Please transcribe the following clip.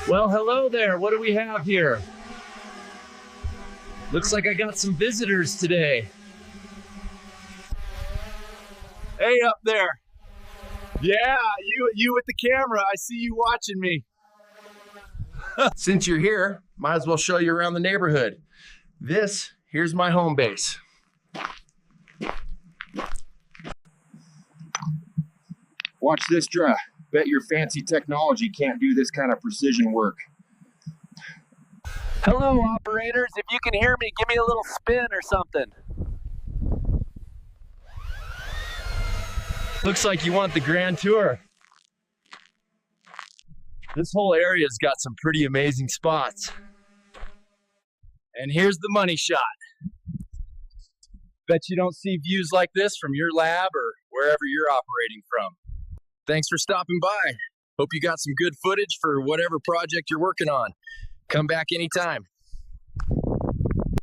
Well, hello there. What do we have here? Looks like I got some visitors today. Hey, up there. Yeah, you with the camera. I see you watching me. Since you're here, might as well show you around the neighborhood. Here's my home base. Watch this draw. Bet your fancy technology can't do this kind of precision work. Hello, operators. If you can hear me, give me a little spin or something. Looks like you want the grand tour. This whole area's got some pretty amazing spots. And here's the money shot. Bet you don't see views like this from your lab or wherever you're operating from. Thanks for stopping by. Hope you got some good footage for whatever project you're working on. Come back anytime.